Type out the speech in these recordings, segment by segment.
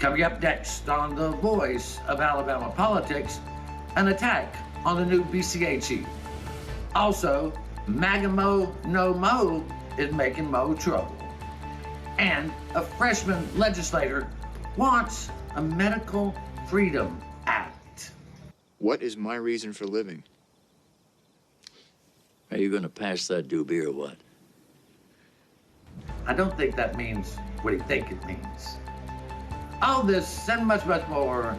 Coming up next on The Voice of Alabama Politics, an attack on the new BCA chief. Also, MAGA Mo no Mo is making Mo trouble. And a freshman legislator wants a medical freedom act. What is my reason for living? Are you going to pass that doobie or what? I don't think that means what you think it means. All this and much, much more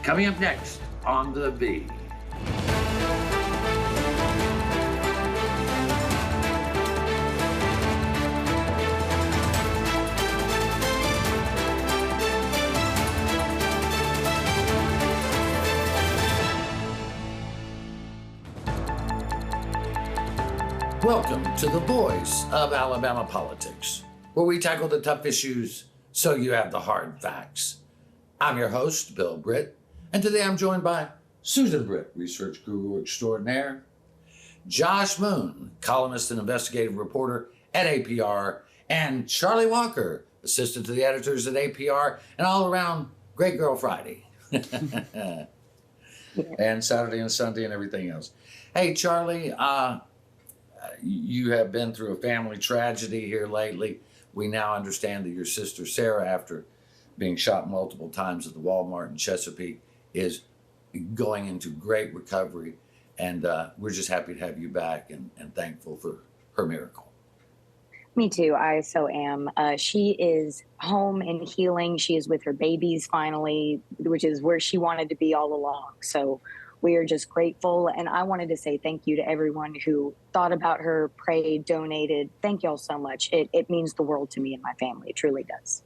coming up next on The V. Welcome to The Voice of Alabama Politics, where we tackle the tough issues so you have the hard facts. I'm your host, Bill Britt, and today I'm joined by Susan Britt, research guru extraordinaire, Josh Moon, columnist and investigative reporter at APR, and Charlie Walker, assistant to the editors at APR, and all around Great Girl Friday. And Saturday and Sunday and everything else. Hey, Charlie, you have been through a family tragedy here lately. We now understand that your sister Sarah, after being shot multiple times at the Walmart in Chesapeake, is going into great recovery. And we're just happy to have you back and thankful for her miracle. Me too. I so am. She is home and healing. She is with her babies finally, which is where she wanted to be all along. So we are just grateful. And I wanted to say thank you to everyone who thought about her, prayed, donated. Thank you all so much. It means the world to me and my family. It truly does.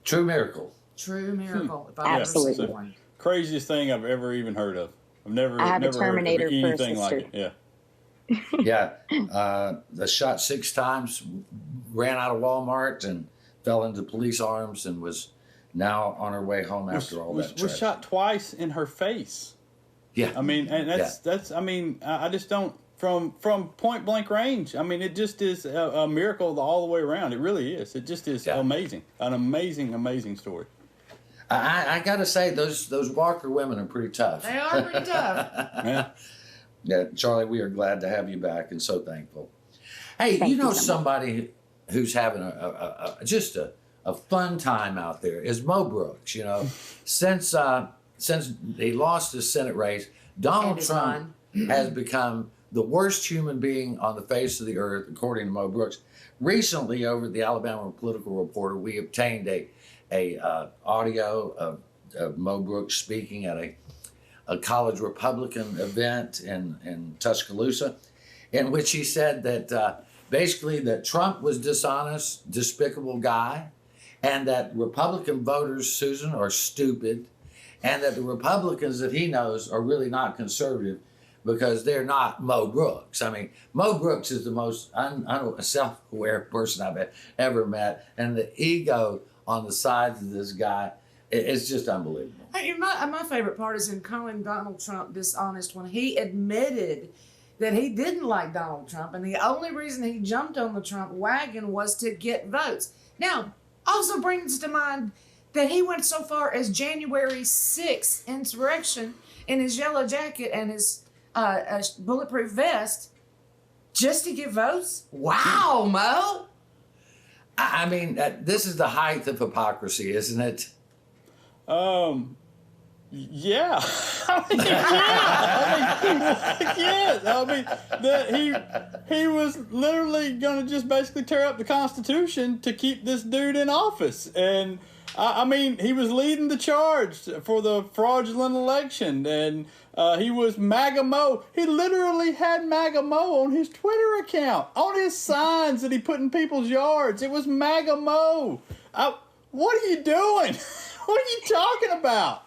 True miracle. True miracle. If I've Absolutely. ever seen one. Craziest thing I've ever even heard of. I have a never Terminator heard of anything like it. Yeah. Yeah, shot 6 times, ran out of Walmart and fell into police arms and was now on her way home after all that. Was shot twice in her face. Yeah. I mean, and that's I mean, I just don't, from point blank range. I mean, it just is a miracle all the way around. It really is. It just is amazing. An amazing story. I got to say, those Walker women are pretty tough. They are pretty tough. Yeah. Yeah, Charlie, we are glad to have you back and so thankful. Hey, Thank you know you so somebody who's having just a fun time out there is Mo Brooks. You know, since he lost his Senate race, Donald Trump has become the worst human being on the face of the earth, according to Mo Brooks. Recently, over at the Alabama Political Reporter, we obtained a audio of Mo Brooks speaking at a college Republican event in Tuscaloosa, in which he said that basically that Trump was dishonest, despicable guy, and that Republican voters, Susan, are stupid, and that the Republicans that he knows are really not conservative because they're not Mo Brooks. I mean, Mo Brooks is the most self-aware person I've ever met, and the ego on the sides of this guy, it's just unbelievable. Hey, my favorite part is in calling Donald Trump dishonest when he admitted that he didn't like Donald Trump, and the only reason he jumped on the Trump wagon was to get votes. Now, also brings to mind that he went so far as January 6th insurrection in his yellow jacket and his bulletproof vest just to get votes. Wow, Mo! I mean, this is the height of hypocrisy, isn't it? Yeah. I mean, yeah. I mean, he was literally going to just basically tear up the Constitution to keep this dude in office. And, I mean, he was leading the charge for the fraudulent election. And he was MAGA Mo. He literally had MAGA Mo on his Twitter account, on his signs that he put in people's yards. It was MAGA Mo. What are you doing? What are you talking about?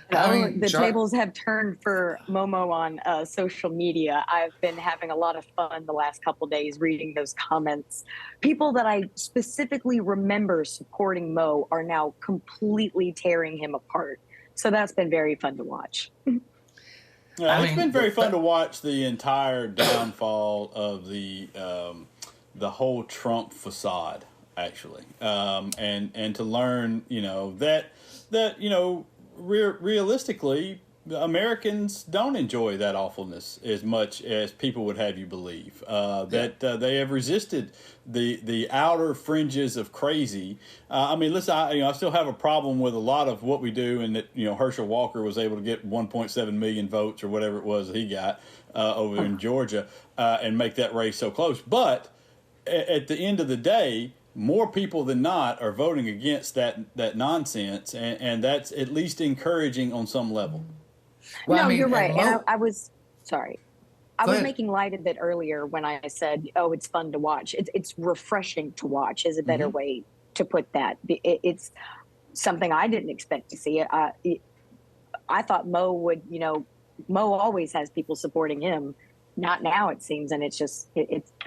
The tables have turned for Momo on social media. I've been having a lot of fun the last couple days reading those comments. People that I specifically remember supporting Mo are now completely tearing him apart. So that's been very fun to watch. It's been very fun to watch the entire downfall of the whole Trump facade. actually, and to learn, that realistically, Americans don't enjoy that awfulness as much as people would have you believe. They have resisted the outer fringes of crazy. Listen, I still have a problem with a lot of what we do, and that Herschel Walker was able to get 1.7 million votes or whatever it was that he got over in Georgia and make that race so close. But at the end of the day, more people than not are voting against that nonsense, and that's at least encouraging on some level. Well, you're right. And I was sorry. I was ahead. making light of it earlier when I said, "Oh, it's fun to watch." It's refreshing to watch. Is a better way to put that. It's something I didn't expect to see. I thought Mo would. Mo always has people supporting him. Not now, it seems, and it's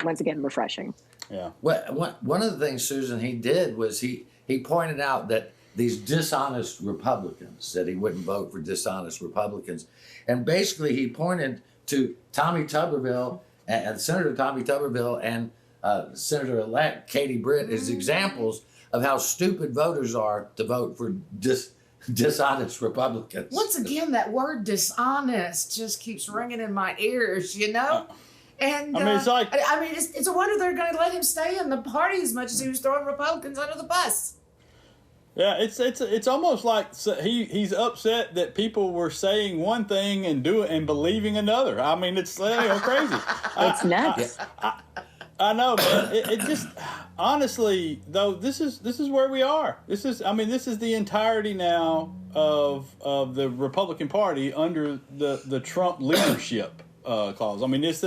once again refreshing. Yeah. Well, one of the things, Susan, he did was he pointed out that these dishonest Republicans, that he wouldn't vote for dishonest Republicans. And basically he pointed to Tommy Tuberville and Senator Tommy Tuberville and Senator-elect Katie Britt as examples of how stupid voters are to vote for dishonest Republicans. Once again, that word dishonest just keeps ringing in my ears, And it's like, it's a wonder they're going to let him stay in the party as much as he was throwing Republicans under the bus. yeah, it's almost like he's upset that people were saying one thing and believing another. It's crazy. It's nuts. I know, man. It just honestly though, this is where we are. This is the entirety now of the Republican Party under the Trump leadership. Clause. This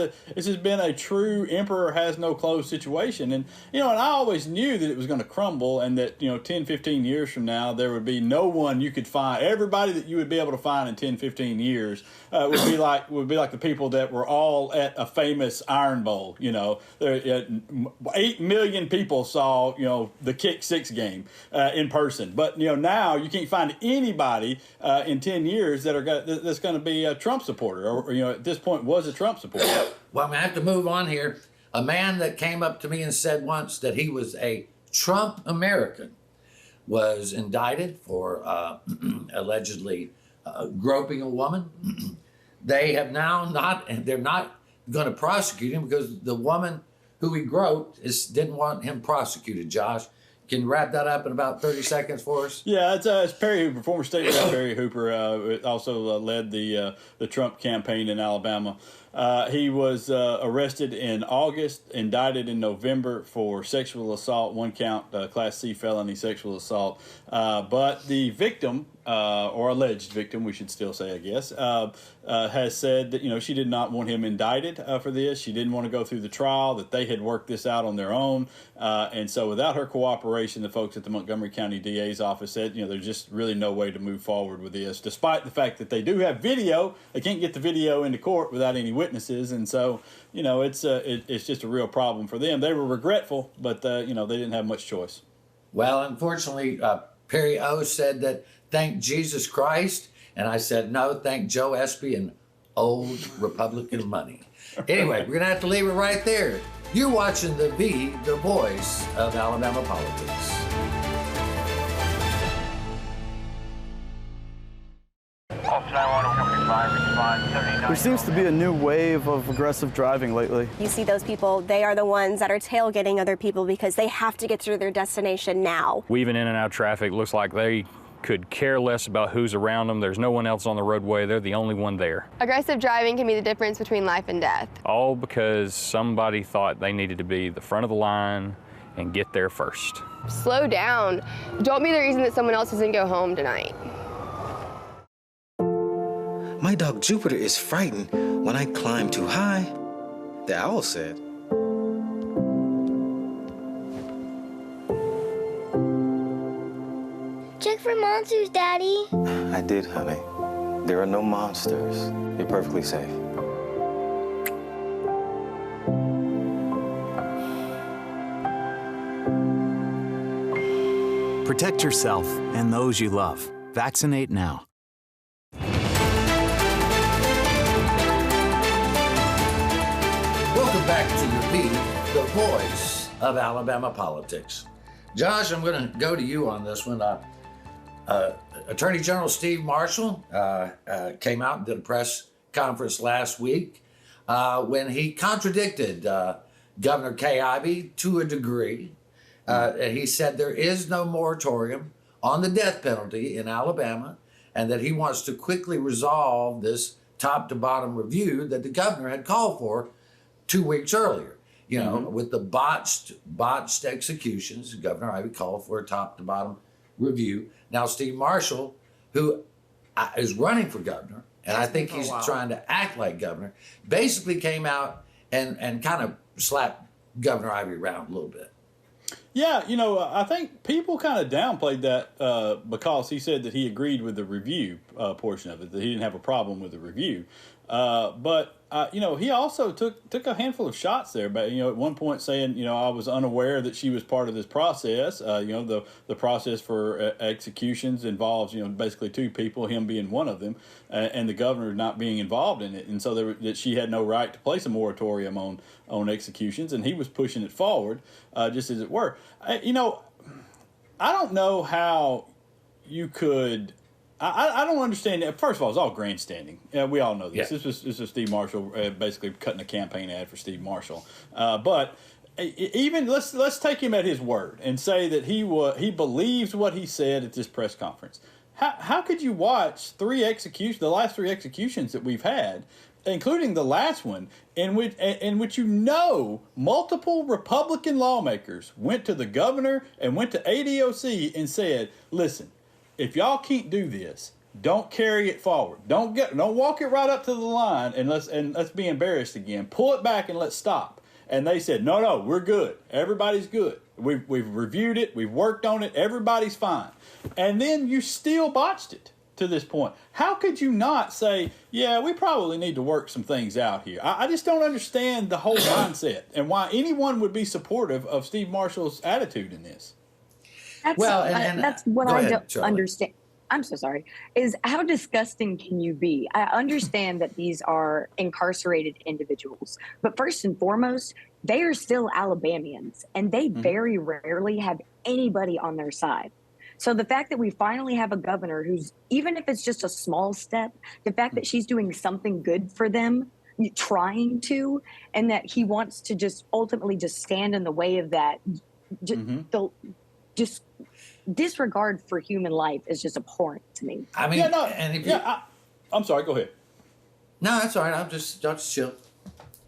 has been a true emperor has no clothes situation. And I always knew that it was going to crumble, and that 10, 15 years from now, there would be no one you could find. Everybody that you would be able to find in 10, 15 years would be like the people that were all at a famous Iron Bowl. 8 million people saw the Kick 6 game in person. But now you can't find anybody in 10 years that's going to be a Trump supporter, or at this point was a Trump supporter. Well, I have to move on here. A man that came up to me and said once that he was a Trump American was indicted for allegedly groping a woman. They have now they're not going to prosecute him because the woman who he groped didn't want him prosecuted. Josh, can you wrap that up in about 30 seconds for us? Yeah, it's Perry Hooper, former state rep Perry Hooper, also led the Trump campaign in Alabama. He was arrested in August, indicted in November for sexual assault, 1 count, Class C felony sexual assault. But the victim, or alleged victim, we should still say, I guess, has said that she did not want him indicted for this. She didn't want to go through the trial, that they had worked this out on their own. And so without her cooperation, the folks at the Montgomery County DA's office said, there's just really no way to move forward with this, despite the fact that they do have video. They can't get the video into court without any witnesses. And so, it's just a real problem for them. They were regretful, but, they didn't have much choice. Well, unfortunately, Perry O said that thank Jesus Christ. And I said, no, thank Joe Espy and old Republican money. Anyway, we're going to have to leave it right there. You're watching the voice of Alabama politics. There seems to be a new wave of aggressive driving lately. You see those people, they are the ones that are tailgating other people because they have to get to their destination now. Weaving in and out of traffic, looks like they could care less about who's around them. There's no one else on the roadway. They're the only one there. Aggressive driving can be the difference between life and death. All because somebody thought they needed to be the front of the line and get there first. Slow down. Don't be the reason that someone else doesn't go home tonight. My dog Jupiter is frightened when I climb too high, the owl said. Check for monsters, Daddy. I did, honey. There are no monsters. You're perfectly safe. Protect yourself and those you love. Vaccinate now. Welcome back to the voice of Alabama politics. Josh, I'm going to go to you on this one. Attorney General Steve Marshall came out and did a press conference last week when he contradicted Governor Kay Ivey to a degree. He said there is no moratorium on the death penalty in Alabama, and that he wants to quickly resolve this top to bottom review that the governor had called for 2 weeks earlier. You know, with the botched executions, Governor Ivey called for a top to bottom review. Now, Steve Marshall, who is running for governor, and I think he's trying to act like governor, basically came out and kind of slapped Governor Ivey around a little bit. Yeah, you know, I think people kind of downplayed that because he said that he agreed with the review portion of it, that he didn't have a problem with the review. But you know, he also took a handful of shots there. But, you know, at one point saying, you know, I was unaware that she was part of this process. You know, the process for executions involves, you know, basically two people, him being one of them, and the governor not being involved in it. And so that she had no right to place a moratorium on executions, and he was pushing it forward, just as it were. You know, I don't know how you could. I don't understand that. First of all, it's all grandstanding. We all know this. Yeah. This was Steve Marshall basically cutting a campaign ad for Steve Marshall. But even let's take him at his word and say that he believes what he said at this press conference. How could you watch the last three executions that we've had, including the last one, in which you know multiple Republican lawmakers went to the governor and went to ADOC and said, listen, if y'all can't do this, don't carry it forward. Don't walk it right up to the line and let's be embarrassed again. Pull it back and let's stop. And they said, no, we're good. Everybody's good. We've reviewed it. We've worked on it. Everybody's fine. And then you still botched it to this point. How could you not say, yeah, we probably need to work some things out here? I just don't understand the whole mindset and why anyone would be supportive of Steve Marshall's attitude in this. That's what I don't understand. I'm so sorry. Is how disgusting can you be? I understand that these are incarcerated individuals, but first and foremost, they are still Alabamians, and they very rarely have anybody on their side. So the fact that we finally have a governor who's, even if it's just a small step, the fact that she's doing something good for them, trying to, and that he wants to just ultimately just stand in the way of that, just disregard for human life is just abhorrent to me. I mean, I'm sorry. Go ahead. No, that's all right. I'll just chill.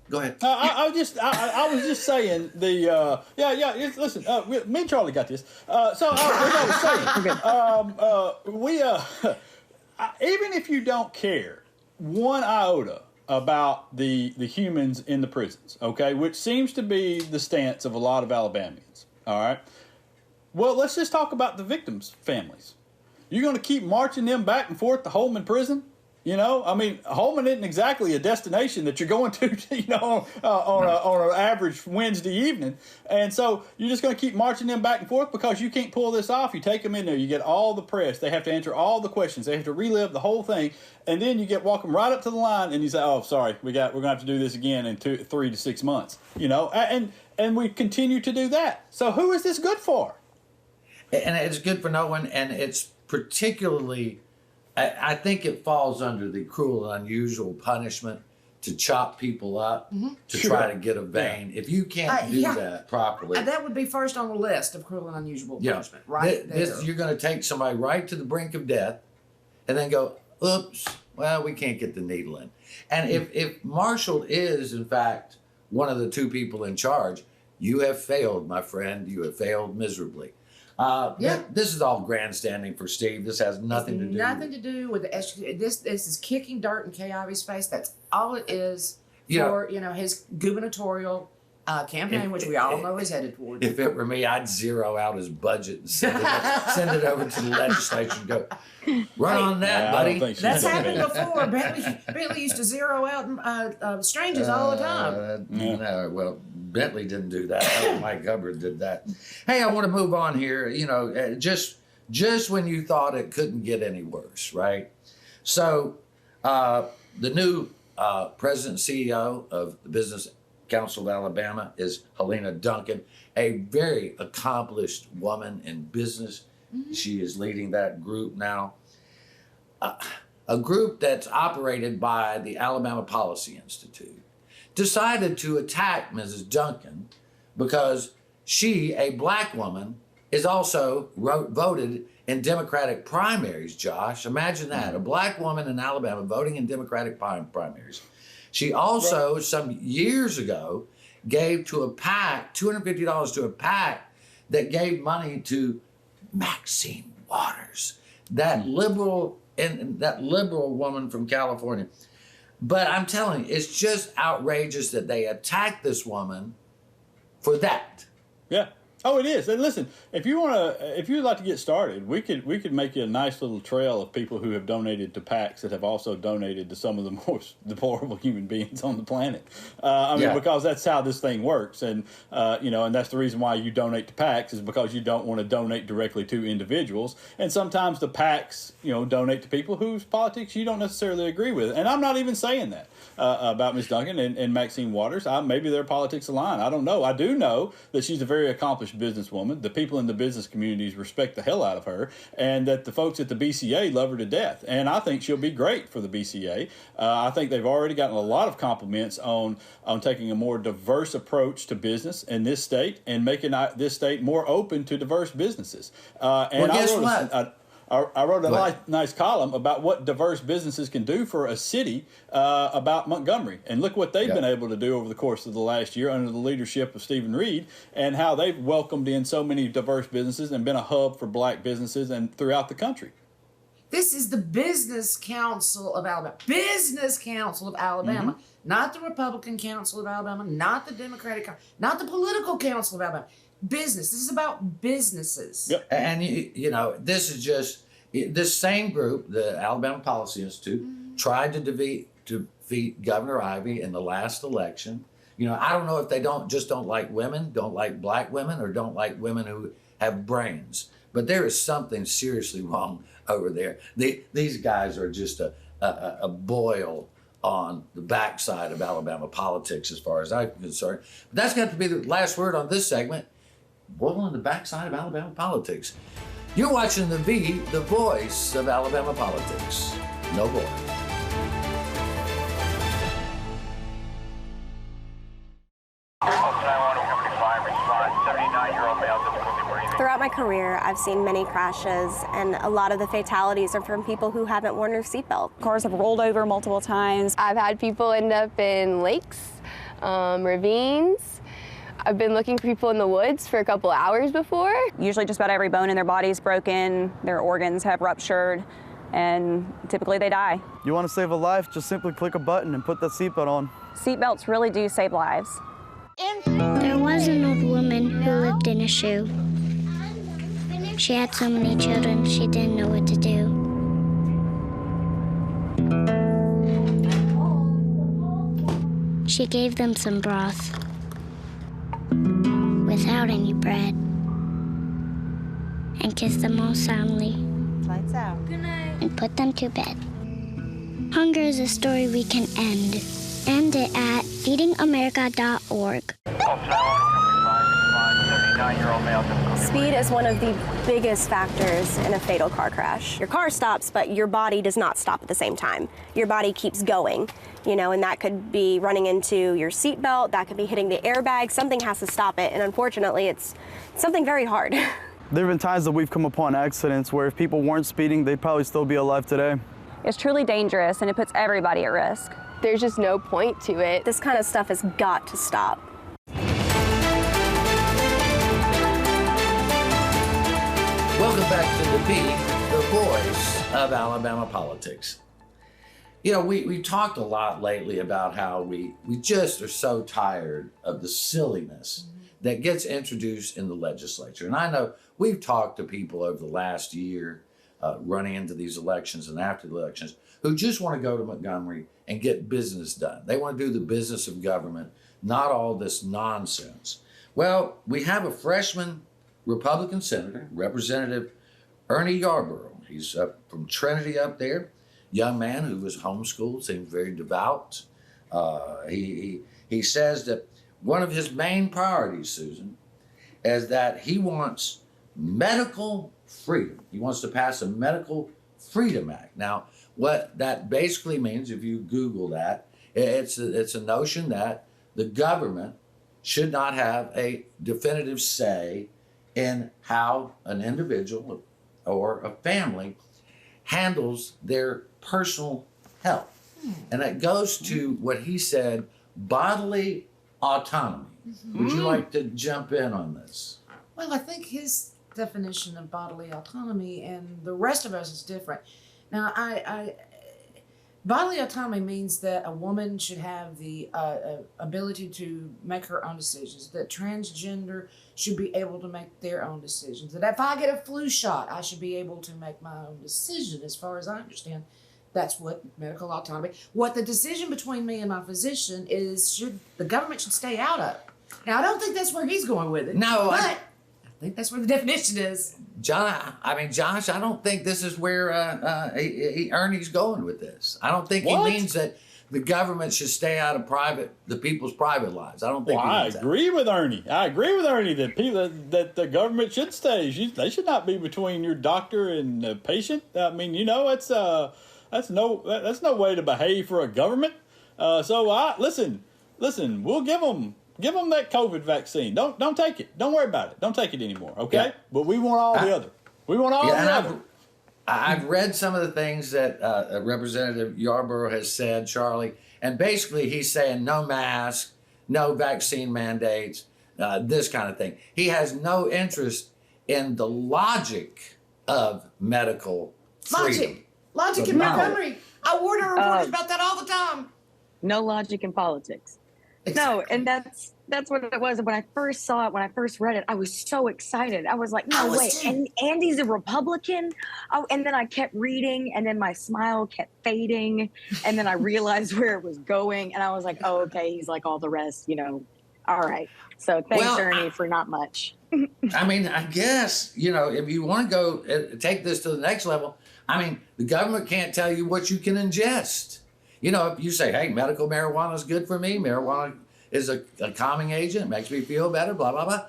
Go ahead. I was just saying listen, me and Charlie got this. So I was saying, even if you don't care one iota about the humans in the prisons, okay, which seems to be the stance of a lot of Alabamians. All right. Well, let's just talk about the victims' families. You're going to keep marching them back and forth to Holman Prison? You know, I mean, Holman isn't exactly a destination that you're going to, you know, on an average Wednesday evening. And so you're just going to keep marching them back and forth because you can't pull this off. You take them in there, you get all the press. They have to answer all the questions. They have to relive the whole thing. And then you walk them right up to the line and you say, oh, sorry, we're going to have to do this again in 3 to 6 months, you know, and we continue to do that. So who is this good for? And it's good for no one, and it's particularly, I think it falls under the cruel and unusual punishment to chop people up to try to get a vein. Yeah. If you can't do that properly. That would be first on the list of cruel and unusual punishment, right? You're going to take somebody right to the brink of death and then go, oops, well, we can't get the needle in. And if Marshall is, in fact, one of the two people in charge, you have failed, my friend. You have failed miserably. This is all grandstanding for Steve. This has nothing to do with the this is kicking dirt in Kay Ivey's face. That's all it is for his gubernatorial campaign, which we all know is headed toward. If it were me, I'd zero out his budget and send it over to the legislature and go, run on that, buddy. That's happened before. Bentley used to zero out strangers all the time. No, well, Bentley didn't do that. Mike Hubbard did that. Hey, I want to move on here. You know, just when you thought it couldn't get any worse, right? So the new president and CEO of the Business Council of Alabama is Helena Duncan, a very accomplished woman in business. She is leading that group now. A group that's operated by the Alabama Policy Institute decided to attack Mrs. Duncan because she, a black woman, is also voted in Democratic primaries, Josh. Imagine that, a black woman in Alabama voting in Democratic primaries. She also, some years ago, gave to a PAC, $250 to a PAC that gave money to Maxine Waters, that liberal woman from California. But I'm telling you, it's just outrageous that they attacked this woman for that. Yeah. Oh, it is. And listen, if you'd like to get started, we could make you a nice little trail of people who have donated to PACs that have also donated to some of the most deplorable human beings on the planet. Because that's how this thing works, and and that's the reason why you donate to PACs is because you don't want to donate directly to individuals, and sometimes the PACs, donate to people whose politics you don't necessarily agree with. And I'm not even saying that about Ms. Duncan and Maxine Waters. Maybe their politics align. I don't know. I do know that she's a very accomplished businesswoman. The people in the business communities respect the hell out of her, and that the folks at the BCA love her to death. And I think she'll be great for the BCA. I think they've already gotten a lot of compliments on taking a more diverse approach to business in this state and making this state more open to diverse businesses. I wrote a nice column about what diverse businesses can do for a city about Montgomery. And look what they've been able to do over the course of the last year under the leadership of Stephen Reed, and how they've welcomed in so many diverse businesses and been a hub for black businesses and throughout the country. This is the Business Council of Alabama. Business Council of Alabama. Not the Republican Council of Alabama, not the Democratic, not the Political Council of Alabama. Business. This is about businesses. Yep. And, this is just, this same group, the Alabama Policy Institute, tried to defeat Governor Ivey in the last election. I don't know if they don't like women, don't like black women, or don't like women who have brains. But there is something seriously wrong over there. These guys are just a boil on the backside of Alabama politics as far as I'm concerned. But that's got to be the last word on this segment. Boil on the backside of Alabama politics. You're watching the voice of Alabama politics. No boy. Throughout my career, I've seen many crashes, and a lot of the fatalities are from people who haven't worn their seatbelt. Cars have rolled over multiple times. I've had people end up in lakes, ravines. I've been looking for people in the woods for a couple hours before. Usually just about every bone in their body is broken, their organs have ruptured, and typically they die. You want to save a life, just simply click a button and put that seatbelt on. Seatbelts really do save lives. There was an old woman who lived in a shoe. She had so many children, she didn't know what to do. She gave them some broth without any bread and kissed them all soundly. Lights out. Good night. And put them to bed. Hunger is a story we can end. End it at feedingamerica.org. Speed is one of the biggest factors in a fatal car crash. Your car stops, but your body does not stop at the same time. Your body keeps going, and that could be running into your seatbelt, that could be hitting the airbag. Something has to stop it, and unfortunately, it's something very hard. There have been times that we've come upon accidents where if people weren't speeding, they'd probably still be alive today. It's truly dangerous, and it puts everybody at risk. There's just no point to it. This kind of stuff has got to stop. Welcome back to the voice of Alabama politics. We talked a lot lately about how we just are so tired of the silliness that gets introduced in the legislature. And I know we've talked to people over the last year running into these elections and after the elections who just want to go to Montgomery and get business done. They want to do the business of government, not all this nonsense. Well, we have a freshman Republican senator, Representative Ernie Yarborough. He's up from Trinity up there. Young man who was homeschooled, seems very devout. He says that one of his main priorities, Susan, is that he wants medical freedom. He wants to pass a Medical Freedom Act. Now, what that basically means, if you Google that, it's a notion that the government should not have a definitive say in how an individual or a family handles their personal health. And it goes to what he said, bodily autonomy. Would you like to jump in on this? Well, I think his definition of bodily autonomy and the rest of us is different. Now, bodily autonomy means that a woman should have the ability to make her own decisions, that transgender should be able to make their own decisions, that if I get a flu shot, I should be able to make my own decision. As far as I understand, that's what medical autonomy. What the decision between me and my physician is, the government should stay out of. Now, I don't think that's where he's going with it. No, but I think that's where the definition is. Josh, I don't think this is where Ernie's going with this. I don't think he means that the government should stay out of the people's private lives. I don't think. I agree with Ernie. I agree with Ernie that the government should stay. They should not be between your doctor and the patient. I mean, that's no way to behave for a government. Listen. We'll give them that COVID vaccine. Don't take it. Don't worry about it. Don't take it anymore. Okay. Yeah. But we want all the other. We want all the other. I've read some of the things that Representative Yarborough has said, Charlie, and basically he's saying no mask, no vaccine mandates, this kind of thing. He has no interest in the logic of medical freedom. Logic in Montgomery. I warn our reporters about that all the time. No logic in politics. Exactly. No, and that's what it was. When I first saw it, when I first read it, I was so excited. I was like, no, wait, and Andy's a Republican? Oh, and then I kept reading, and then my smile kept fading, and then I realized where it was going, and I was like, oh, okay, he's like all the rest, all right. So thanks, Ernie, for not much. I mean, I guess, if you want to go take this to the next level, the government can't tell you what you can ingest. If you say, hey, medical marijuana is good for me, marijuana is a calming agent, it makes me feel better, blah, blah, blah.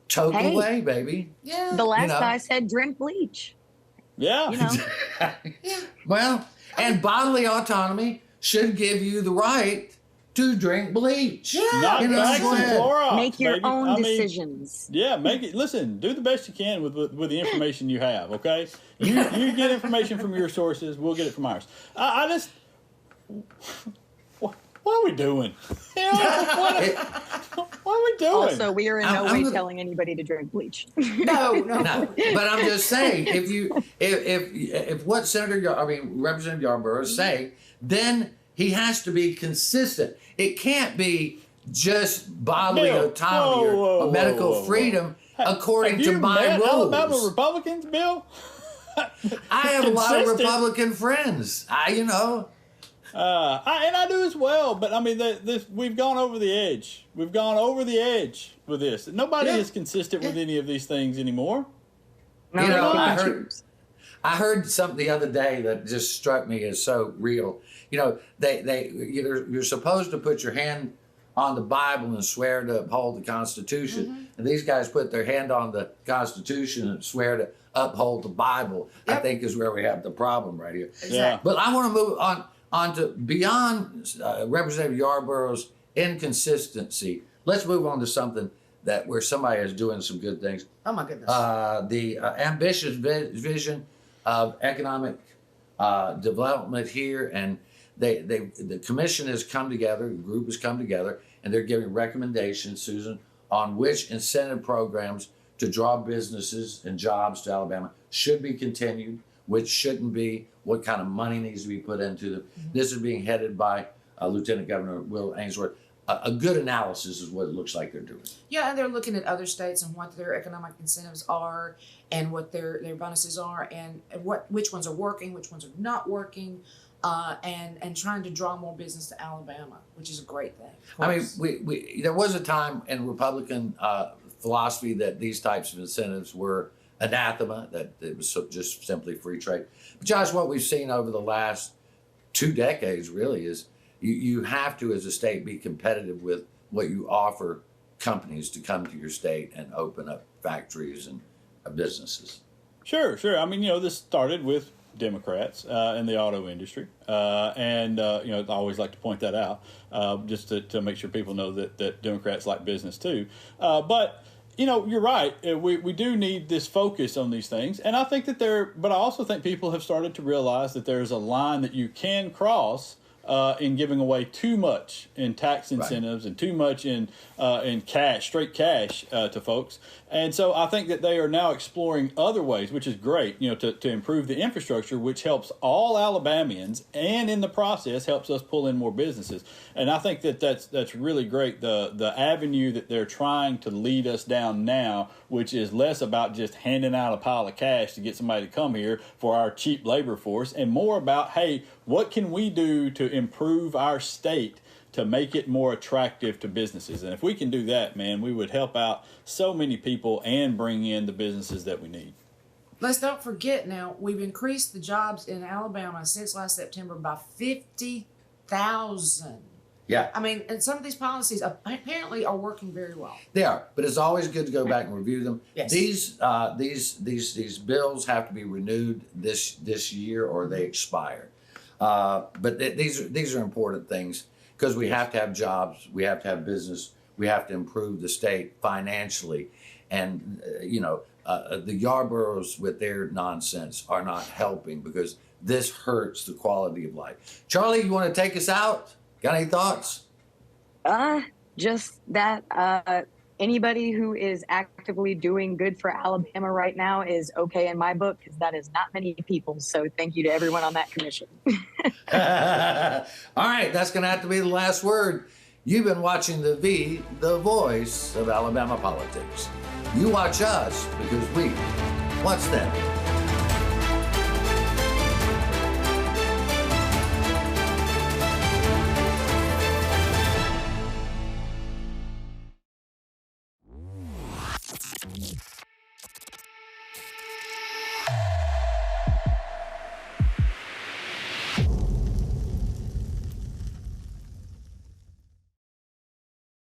Toke away, baby. Yeah. The last guy said drink bleach. Yeah. Yeah. Well, and bodily autonomy should give you the right to drink bleach. Yeah. Not Clorox, make your baby. own decisions. Yeah, listen, do the best you can with the information you have, okay? You get information from your sources, we'll get it from ours. What are we doing? What are we doing? Also, we are in no way telling anybody to drink bleach. No. But I'm just saying, if what Representative Yarborough is saying, then he has to be consistent. It can't be just bodily autonomy or medical freedom according to my rules. Alabama Republicans, Bill? I have a lot of Republican friends. And I do as well, but we've gone over the edge. We've gone over the edge with this. Nobody is consistent with any of these things anymore. I heard something the other day that just struck me as so real. You're supposed to put your hand on the Bible and swear to uphold the Constitution, and these guys put their hand on the Constitution and swear to uphold the Bible. I think is where we have the problem right here. Exactly. Yeah. But I want to move on to beyond Representative Yarborough's inconsistency. Let's move on to something where somebody is doing some good things. Oh my goodness. The ambitious vision of economic development here, and the commission has come together, the group has come together, and they're giving recommendations, Susan, on which incentive programs to draw businesses and jobs to Alabama should be continued, which shouldn't be, what kind of money needs to be put into them. This is being headed by Lieutenant Governor Will Ainsworth. A good analysis is what it looks like they're doing. Yeah, and they're looking at other states and what their economic incentives are and what their bonuses are and which ones are working, which ones are not working, and trying to draw more business to Alabama, which is a great thing. We there was a time in Republican philosophy that these types of incentives were anathema, that it was just simply free trade. But Josh, what we've seen over the last 2 decades really is you have to, as a state, be competitive with what you offer companies to come to your state and open up factories and businesses? Sure. I mean, this started with Democrats in the auto industry, and I always like to point that out just to make sure people know that Democrats like business too. But you're right. We do need this focus on these things, and I think but I also think people have started to realize that there's a line that you can cross in giving away too much in tax incentives and too much in cash, straight cash to folks. And so I think that they are now exploring other ways, which is great, to improve the infrastructure, which helps all Alabamians and in the process helps us pull in more businesses. And I think that's really great, the avenue that they're trying to lead us down now, which is less about just handing out a pile of cash to get somebody to come here for our cheap labor force, and more about, hey, what can we do to improve our state to make it more attractive to businesses? And if we can do that, man, we would help out so many people and bring in the businesses that we need. Let's not forget now, we've increased the jobs in Alabama since last September by 50,000. Yeah. I mean, and some of these policies apparently are working very well. They are, but it's always good to go back and review them. Yes. These bills have to be renewed this year or they expire. But these are important things because we have to have jobs, we have to have business, we have to improve the state financially, and the Yarboroughs with their nonsense are not helping because this hurts the quality of life. Charlie, you want to take us out? Got any thoughts? Just that anybody who is actively doing good for Alabama right now is okay in my book, because that is not many people. So thank you to everyone on that commission. All right, that's going to have to be the last word. You've been watching the voice of Alabama politics. You watch us because we watch them.